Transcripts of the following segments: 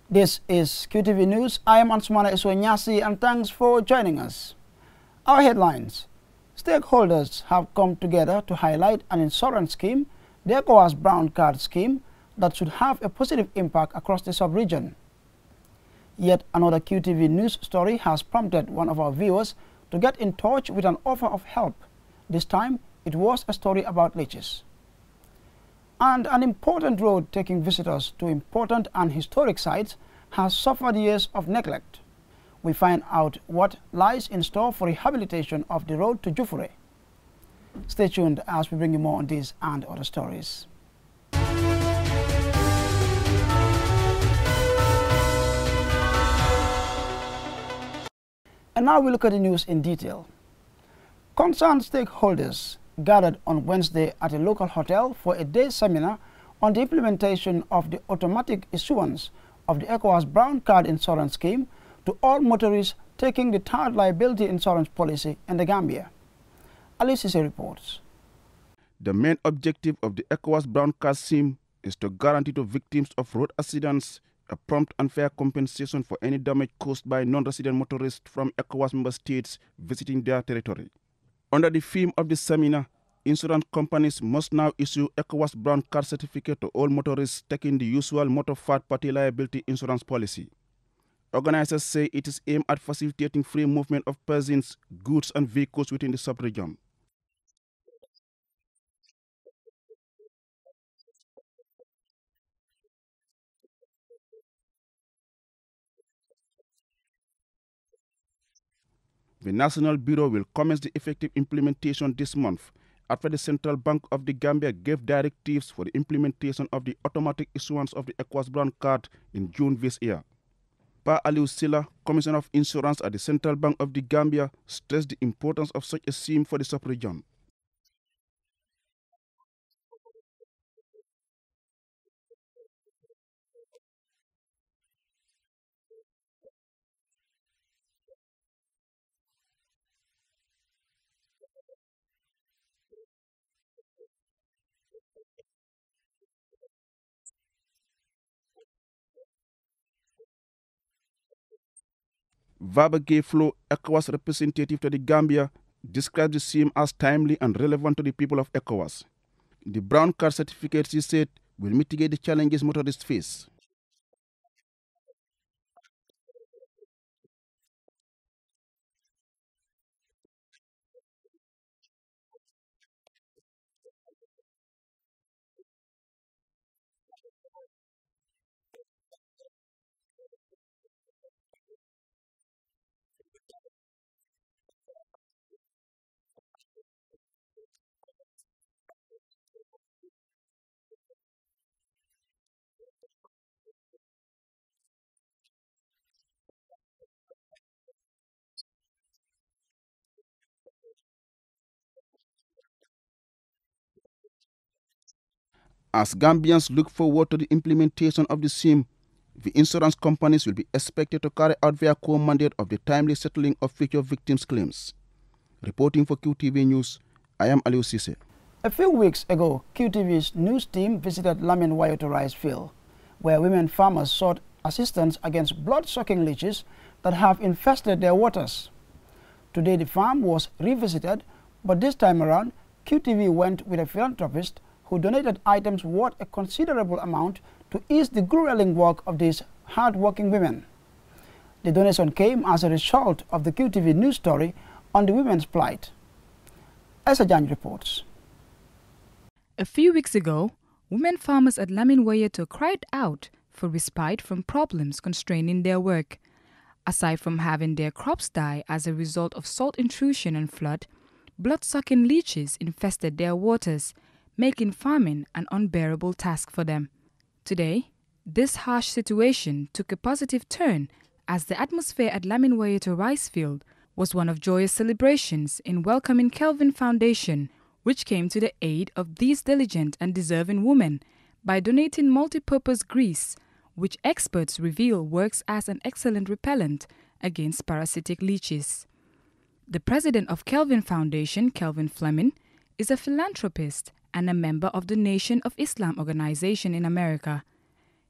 This is QTV News. I am Ansumana Iswanyasi and thanks for joining us. Our headlines. Stakeholders have come together to highlight an insurance scheme, the ECOWAS Brown Card Scheme, that should have a positive impact across the sub-region. Yet another QTV News story has prompted one of our viewers to get in touch with an offer of help. This time, it was a story about leeches. And an important road taking visitors to important and historic sites has suffered years of neglect. We find out what lies in store for rehabilitation of the road to Jufure. Stay tuned as we bring you more on these and other stories. And now we look at the news in detail. Concerned stakeholders gathered on Wednesday at a local hotel for a day seminar on the implementation of the automatic issuance of the ECOWAS Brown Card Insurance Scheme to all motorists taking the third liability insurance policy in the Gambia. Alicia reports. The main objective of the ECOWAS Brown Card Scheme is to guarantee to victims of road accidents a prompt and fair compensation for any damage caused by non-resident motorists from ECOWAS member states visiting their territory. Under the theme of the seminar, insurance companies must now issue ECOWAS Brown Card certificate to all motorists taking the usual motor third-party liability insurance policy. Organizers say it is aimed at facilitating free movement of persons, goods and vehicles within the sub-region. The National Bureau will commence the effective implementation this month after the Central Bank of the Gambia gave directives for the implementation of the automatic issuance of the ECOWAS Brown Card in June this year. Pa Aliu Silla, Commissioner of Insurance at the Central Bank of the Gambia, stressed the importance of such a scheme for the sub-region. Vaba Gayflow, ECOWAS representative to the Gambia, described the scheme as timely and relevant to the people of ECOWAS. The Brown Card certificate, she said, will mitigate the challenges motorists face. As Gambians look forward to the implementation of the scheme, the insurance companies will be expected to carry out their core mandate of the timely settling of future victims' claims. Reporting for QTV News, I am Aliu Sise. A few weeks ago, QTV's news team visited Lamin Wayoto rice field, where women farmers sought assistance against blood-sucking leeches that have infested their waters. Today the farm was revisited, but this time around, QTV went with a philanthropist who donated items worth a considerable amount to ease the grueling work of these hard-working women. The donation came as a result of the QTV news story on the women's plight. Esajan reports. A few weeks ago, women farmers at Lamin Wayoto cried out for respite from problems constraining their work. Aside from having their crops die as a result of salt intrusion and flood, blood-sucking leeches infested their waters, making farming an unbearable task for them. Today, this harsh situation took a positive turn as the atmosphere at Lamin Wayoto rice field was one of joyous celebrations in welcoming Kelvin Foundation, which came to the aid of these diligent and deserving women by donating multi-purpose grease, which experts reveal works as an excellent repellent against parasitic leeches. The president of Kelvin Foundation, Kelvin Fleming, is a philanthropist and a member of the Nation of Islam organization in America.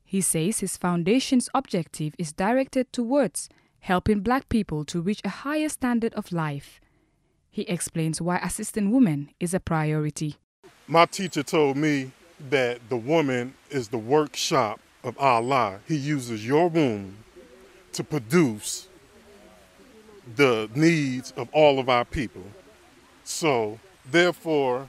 He says his foundation's objective is directed towards helping Black people to reach a higher standard of life. He explains why assisting women is a priority. My teacher told me that the woman is the workshop of Allah. He uses your womb to produce the needs of all of our people. So, therefore,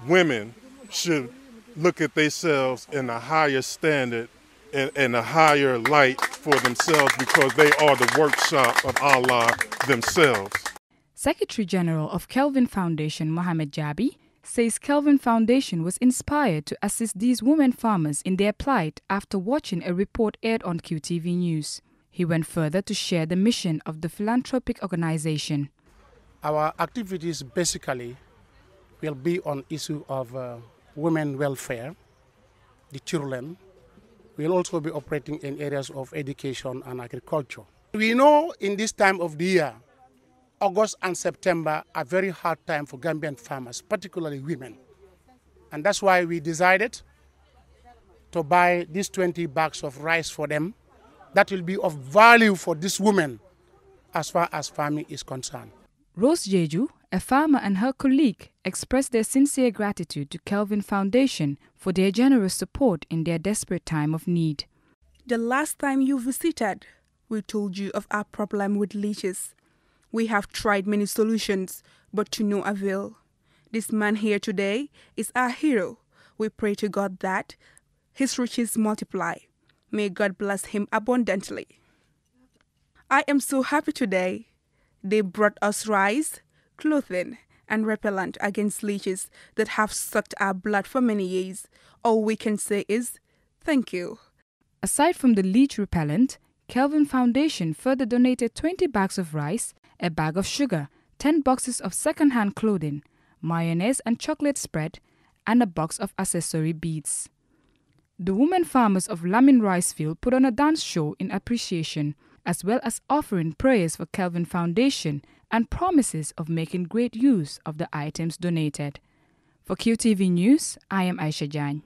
women should look at themselves in a higher standard and a higher light for themselves because they are the workshop of Allah themselves. Secretary General of Kelvin Foundation, Mohamed Jabi, says Kelvin Foundation was inspired to assist these women farmers in their plight after watching a report aired on QTV News. He went further to share the mission of the philanthropic organization. Our activities basically will be on issue of women welfare, the children. We'll also be operating in areas of education and agriculture. We know in this time of the year, August and September are very hard time for Gambian farmers, particularly women. And that's why we decided to buy these 20 bags of rice for them. That will be of value for these women as far as farming is concerned. Rose Jeju, a farmer, and her colleague expressed their sincere gratitude to Kelvin Foundation for their generous support in their desperate time of need. The last time you visited, we told you of our problem with leeches. We have tried many solutions, but to no avail. This man here today is our hero. We pray to God that his riches multiply. May God bless him abundantly. I am so happy today. They brought us rice, clothing, and repellent against leeches that have sucked our blood for many years. All we can say is, thank you. Aside from the leech repellent, Kelvin Foundation further donated 20 bags of rice, a bag of sugar, 10 boxes of second-hand clothing, mayonnaise and chocolate spread, and a box of accessory beads. The women farmers of Lamin Ricefield put on a dance show in appreciation, as well as offering prayers for Kelvin Foundation and promises of making great use of the items donated. For QTV News, I am Aisha Jan.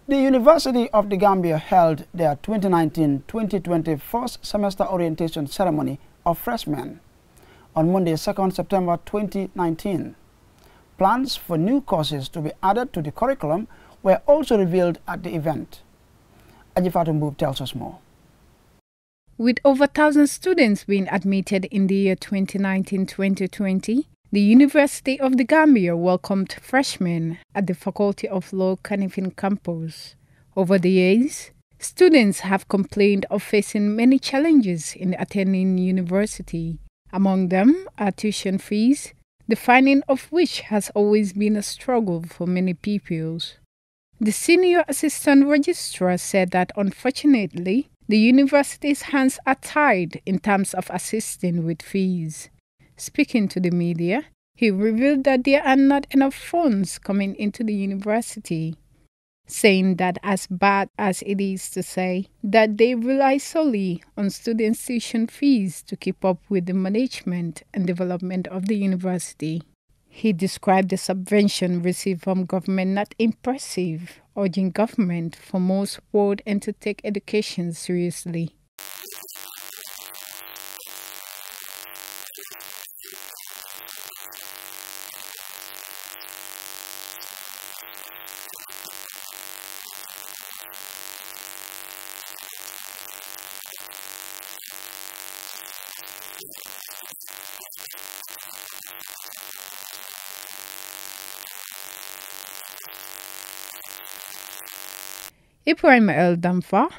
The University of the Gambia held their 2019-2020 first semester orientation ceremony of freshmen on Monday, 2nd September 2019. Plans for new courses to be added to the curriculum were also revealed at the event. Ajifatu Mbub tells us more. With over 1,000 students being admitted in the year 2019-2020, the University of the Gambia welcomed freshmen at the Faculty of Law Kanifing campus. Over the years, students have complained of facing many challenges in attending university. Among them are tuition fees, the finding of which has always been a struggle for many pupils. The senior assistant registrar said that unfortunately, the university's hands are tied in terms of assisting with fees. Speaking to the media, he revealed that there are not enough funds coming into the university, saying that as bad as it is to say that they rely solely on students' tuition fees to keep up with the management and development of the university. He described the subvention received from government not impressive, urging government for more support and to take education seriously. Ibrahim El Damfa,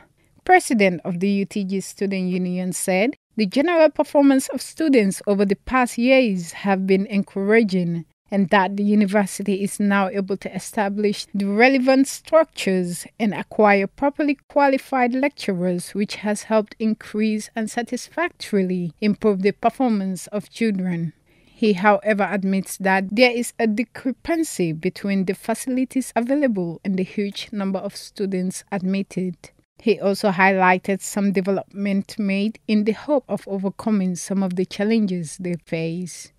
president of the UTG Student Union, said the general performance of students over the past years have been encouraging and that the university is now able to establish the relevant structures and acquire properly qualified lecturers, which has helped increase and satisfactorily improve the performance of children. He, however, admits that there is a discrepancy between the facilities available and the huge number of students admitted. He also highlighted some development made in the hope of overcoming some of the challenges they face.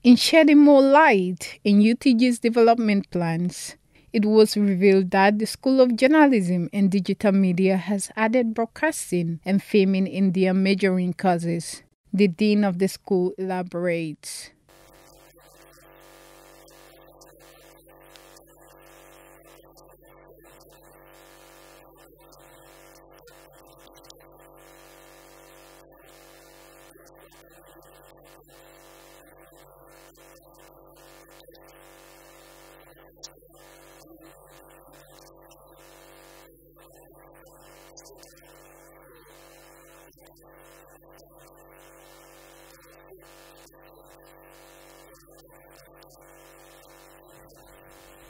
In shedding more light in UTG's development plans, it was revealed that the School of Journalism and Digital Media has added broadcasting and filming in their majoring courses. The dean of the school elaborates.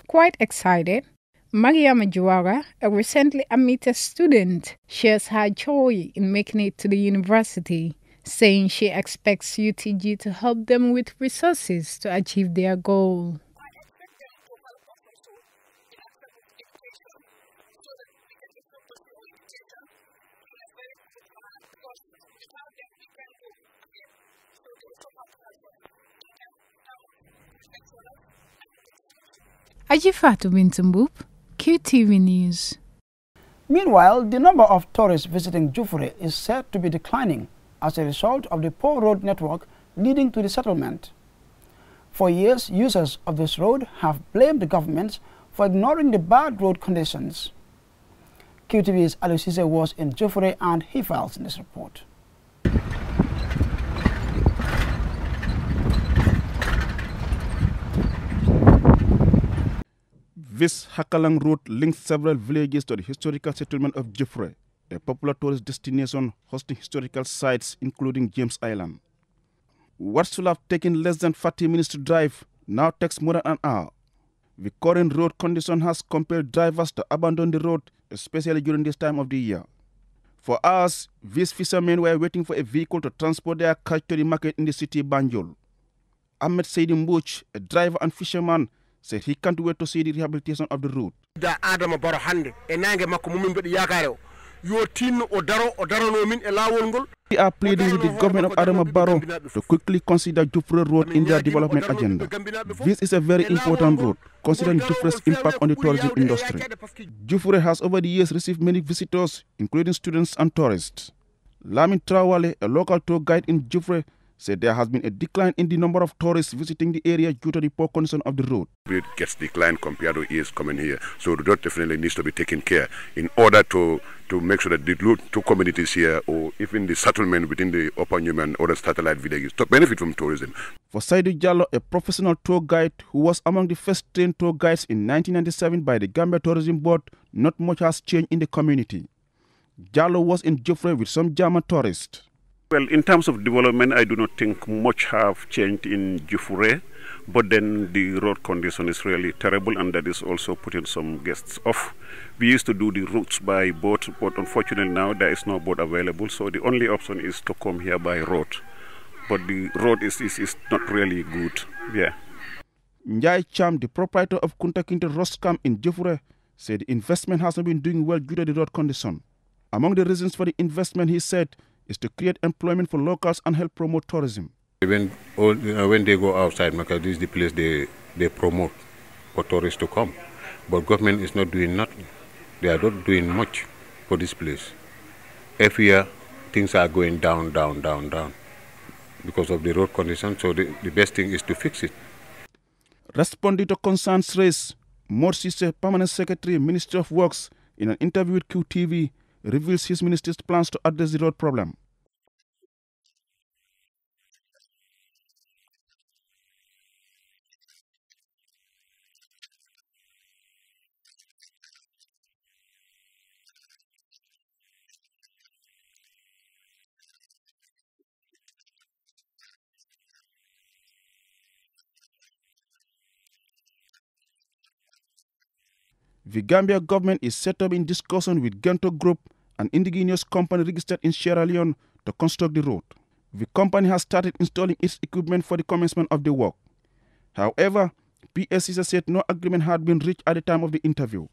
Quite excited, Mariama Juara, a recently admitted student, shares her joy in making it to the university, saying she expects UTG to help them with resources to achieve their goal. Ajifatu Bintumbub, QTV News. Meanwhile, the number of tourists visiting Jufure is said to be declining as a result of the poor road network leading to the settlement. For years, users of this road have blamed the government for ignoring the bad road conditions. QTV's Alusise was in Jufure and he files in this report. This Hakalang route links several villages to the historical settlement of Jufure, a popular tourist destination hosting historical sites including James Island. What should have taken less than 40 minutes to drive now takes more than an hour. The current road condition has compelled drivers to abandon the road, especially during this time of the year. For hours, these fishermen were waiting for a vehicle to transport their catch to the market in the city Banjul. Ahmed Saidi Mbuch, a driver and fisherman, said he can't wait to see the rehabilitation of the route. We are pleading with the government of Adama Barrow to quickly consider Jufure Road in their development agenda. This is a very important road, considering Jufure's impact on the tourism industry. Jufure has over the years received many visitors, including students and tourists. Lamin Trawale, a local tour guide in Jufure, said there has been a decline in the number of tourists visiting the area due to the poor condition of the road. It gets declined compared to years coming here. So the road definitely needs to be taken care in order to make sure that the two communities here, or even the settlement within the Upper Newman and other satellite villages, to benefit from tourism. For Saidu Jallo, a professional tour guide who was among the first trained tour guides in 1997 by the Gambia Tourism Board, not much has changed in the community. Jallo was in Jufure with some German tourists. Well, in terms of development, I do not think much have changed in Jufure, but then the road condition is really terrible, and that is also putting some guests off. We used to do the routes by boat, but unfortunately now there is no boat available, so the only option is to come here by road. But the road is not really good. Yeah. Njai Cham, the proprietor of Kunta Kinte Roscam in Jufure, said the investment hasn't been doing well due to the road condition. Among the reasons for the investment, he said, is to create employment for locals and help promote tourism. When they go outside, because this is the place they promote for tourists to come. But government is not doing nothing. They are not doing much for this place. Every year, things are going down because of the road condition. So the best thing is to fix it. Responding to concerns raised, Morsise, Permanent Secretary, Ministry of Works, in an interview with QTV, reveals his minister's plans to address the road problem. The Gambia government is set up in discussion with Gento Group, an indigenous company registered in Sierra Leone, to construct the road. The company has started installing its equipment for the commencement of the work. However, PSC said no agreement had been reached at the time of the interview.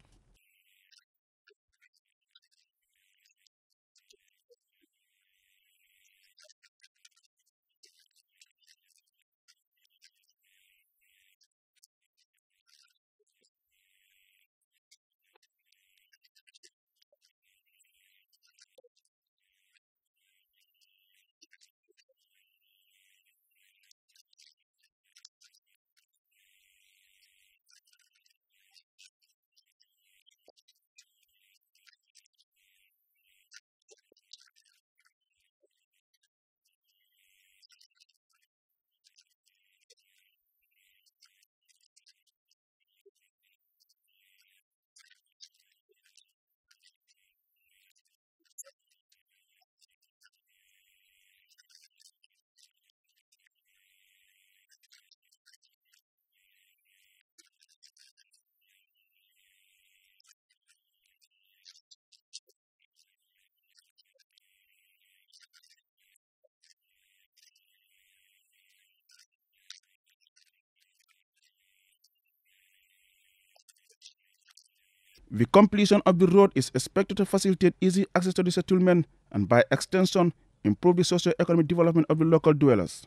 The completion of the road is expected to facilitate easy access to the settlement and by extension improve the socio-economic development of the local dwellers.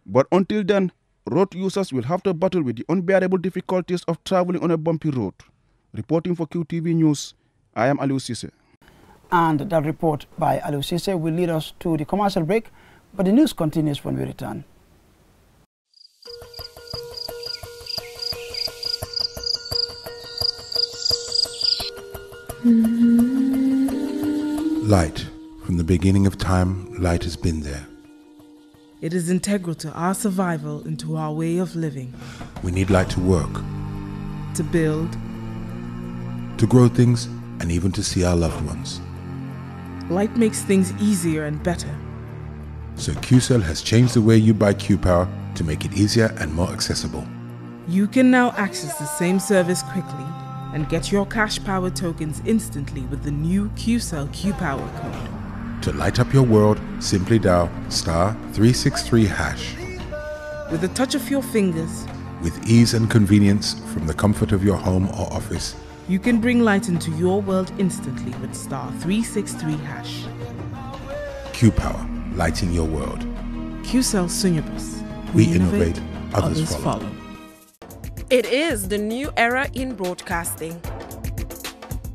But until then, road users will have to battle with the unbearable difficulties of traveling on a bumpy road. Reporting for QTV News, I am Aliou Cisse. And that report by Aliou Cisse will lead us to the commercial break, but the news continues when we return. Light. From the beginning of time, light has been there. It is integral to our survival and to our way of living. We need light to work, To build, to grow things, and even to see our loved ones. light makes things easier and better. So QCell has changed the way you buy Q-Power to make it easier and more accessible. You can now access the same service quickly and get your cash power tokens instantly with the new QCell Q-Power code. To light up your world, simply dial *363#. With the touch of your fingers, With ease and convenience from the comfort of your home or office, you can bring light into your world instantly with *363#. Q-Power, lighting your world. QCell Sunyabus. We innovate, others follow. It is the new era in broadcasting.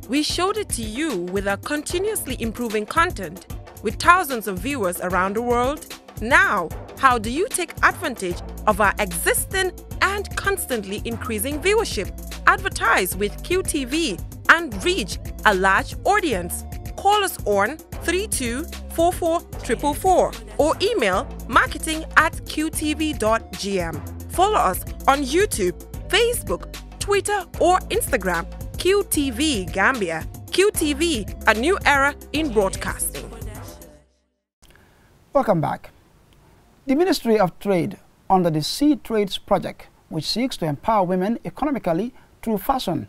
We showed it to you with our continuously improving content with thousands of viewers around the world. Now, how do you take advantage of our existing and constantly increasing viewership? Advertise with QTV and reach a large audience. Call us on 3244 or email marketing@qtv.gm. Follow us on YouTube, Facebook, Twitter or Instagram. QTV Gambia. QTV, a new era in broadcasting. Welcome back. The Ministry of Trade, under the Sea Trades Project, which seeks to empower women economically through fashion,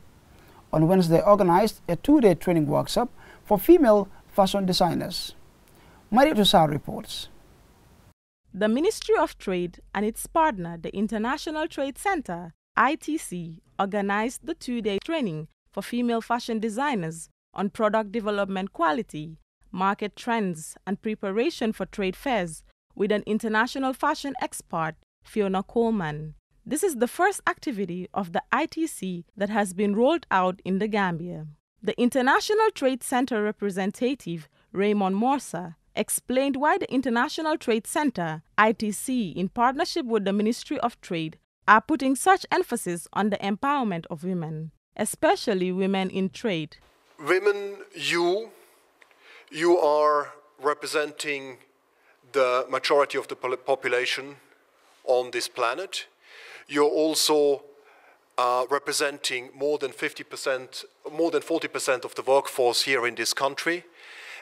on Wednesday organized a two-day training workshop for female fashion designers. Maria Tussar reports. The Ministry of Trade and its partner, the International Trade Center, ITC, organized the two-day training for female fashion designers on product development quality, market trends, and preparation for trade fairs with an international fashion expert, Fiona Coleman. This is the first activity of the ITC that has been rolled out in the Gambia. The International Trade Center representative, Raymond Morsa, explained why the International Trade Center, ITC, in partnership with the Ministry of Trade, are putting such emphasis on the empowerment of women, especially women in trade. Women, you are representing the majority of the population on this planet. You're also representing more than 40% of the workforce here in this country.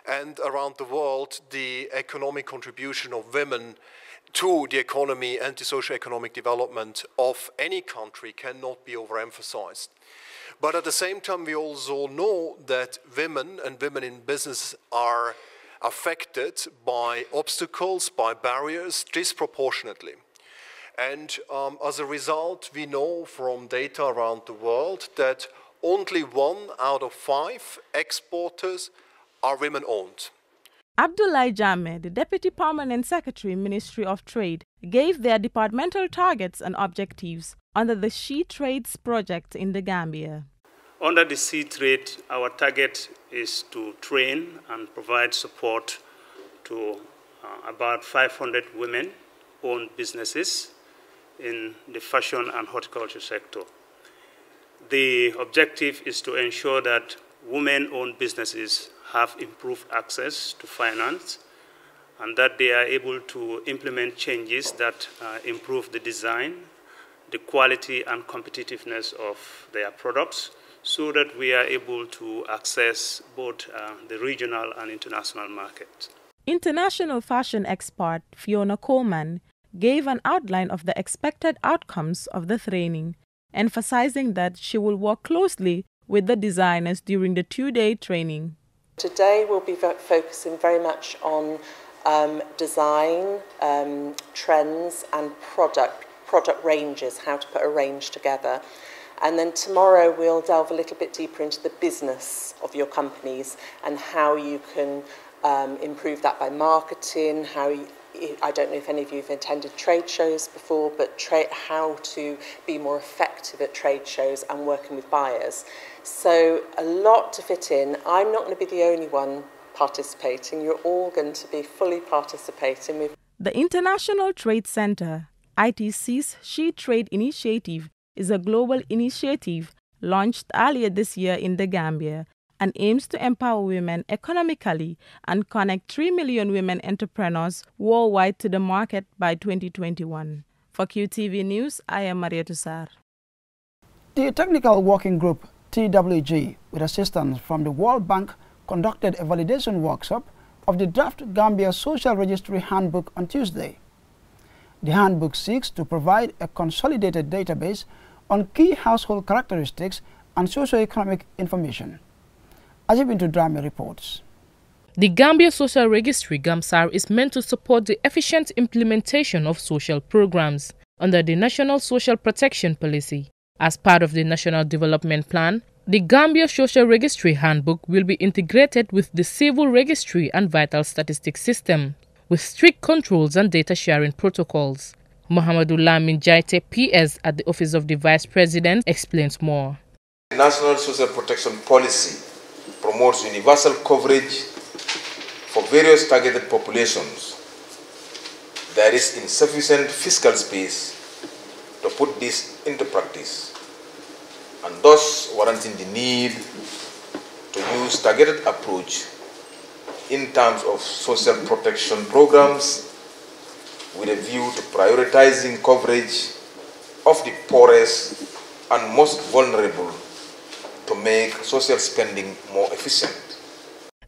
And around the world, the economic contribution of women to the economy and the socio-economic development of any country cannot be overemphasized. But at the same time, we also know that women and women in business are affected by obstacles, by barriers, disproportionately. And as a result, we know from data around the world that only 1 out of 5 exporters are women-owned. Abdullah Jammeh, the Deputy Permanent Secretary, Ministry of Trade, gave their departmental targets and objectives under the She Trades project in the Gambia. Under the Sea Trade, our target is to train and provide support to about 500 women-owned businesses in the fashion and horticulture sector. The objective is to ensure that women-owned businesses have improved access to finance and that they are able to implement changes that improve the design, the quality and competitiveness of their products so that we are able to access both the regional and international markets. International fashion expert Fiona Coleman gave an outline of the expected outcomes of the training, emphasizing that she will work closely with the designers during the two-day training. Today we'll be focusing very much on design, trends and product ranges, how to put a range together. And then tomorrow we'll delve a little bit deeper into the business of your companies and how you can improve that by marketing, I don't know if any of you have attended trade shows before, but how to be more effective at trade shows and working with buyers. So a lot to fit in. I'm not going to be the only one participating. You're all going to be fully participating. The International Trade Center, ITC's She Trade Initiative, is a global initiative launched earlier this year in the Gambia and aims to empower women economically and connect 3 million women entrepreneurs worldwide to the market by 2021. For QTV News, I am Maria Tussar. The Technical Working Group, TWG, with assistance from the World Bank, conducted a validation workshop of the draft Gambia Social Registry Handbook on Tuesday. The handbook seeks to provide a consolidated database on key household characteristics and socio-economic information. Ajibintu Drame reports. The Gambia Social Registry (GAMSAR) is meant to support the efficient implementation of social programs under the National Social Protection Policy. As part of the National Development Plan, the Gambia Social Registry Handbook will be integrated with the Civil Registry and Vital Statistics System, with strict controls and data sharing protocols. Mohamedou Lamin Jaite, PS at the Office of the Vice President, explains more. The National Social Protection Policy promotes universal coverage for various targeted populations. There is insufficient fiscal space to put this into practice, and thus warranting the need to use targeted approach in terms of social protection programs with a view to prioritizing coverage of the poorest and most vulnerable to make social spending more efficient.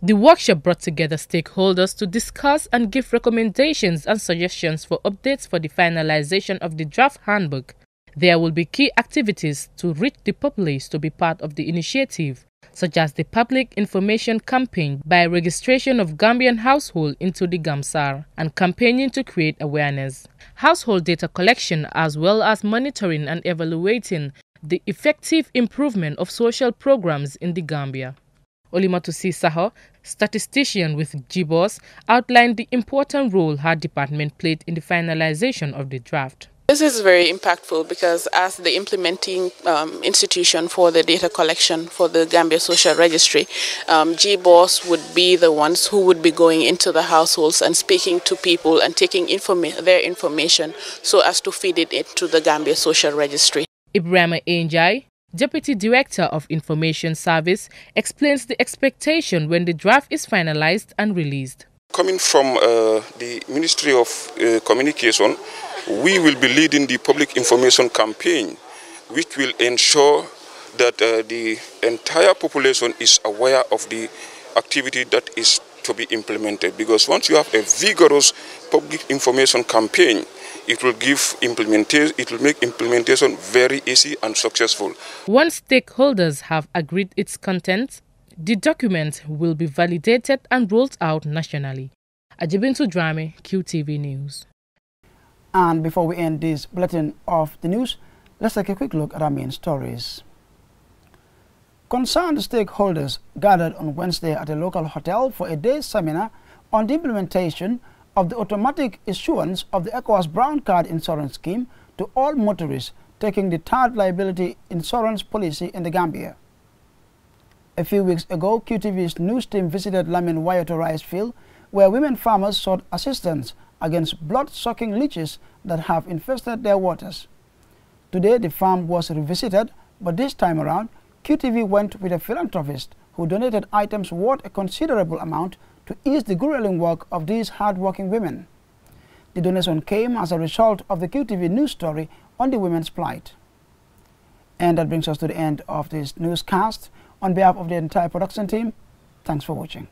The workshop brought together stakeholders to discuss and give recommendations and suggestions for updates for the finalization of the draft handbook. There will be key activities to reach the populace to be part of the initiative, such as the public information campaign by registration of Gambian households into the GAMSAR and campaigning to create awareness, household data collection, as well as monitoring and evaluating the effective improvement of social programs in the Gambia. Olimatusi Saho, statistician with GBOS, outlined the important role her department played in the finalization of the draft. This is very impactful because as the implementing institution for the data collection for the Gambia Social Registry, GBOS would be the ones who would be going into the households and speaking to people and taking their information so as to feed it into the Gambia Social Registry. Ibrahima Anjai, Deputy Director of Information Service, explains the expectation when the draft is finalized and released. Coming from the Ministry of Communication, we will be leading the public information campaign, which will ensure that the entire population is aware of the activity that is to be implemented. Because once you have a vigorous public information campaign, it will make implementation very easy and successful. Once stakeholders have agreed its content, the document will be validated and rolled out nationally. Ajibintu Drame, QTV News. And before we end this bulletin of the news, let's take a quick look at our main stories. Concerned stakeholders gathered on Wednesday at a local hotel for a day's seminar on the implementation of the automatic issuance of the ECOWAS Brown Card Insurance Scheme to all motorists taking the third liability insurance policy in the Gambia. A few weeks ago, QTV's news team visited Lamin Wayoto rice field, where women farmers sought assistance against blood-sucking leeches that have infested their waters. Today, the farm was revisited, but this time around, QTV went with a philanthropist who donated items worth a considerable amount to ease the grueling work of these hard-working women. The donation came as a result of the QTV news story on the women's plight. And that brings us to the end of this newscast. On behalf of the entire production team, thanks for watching.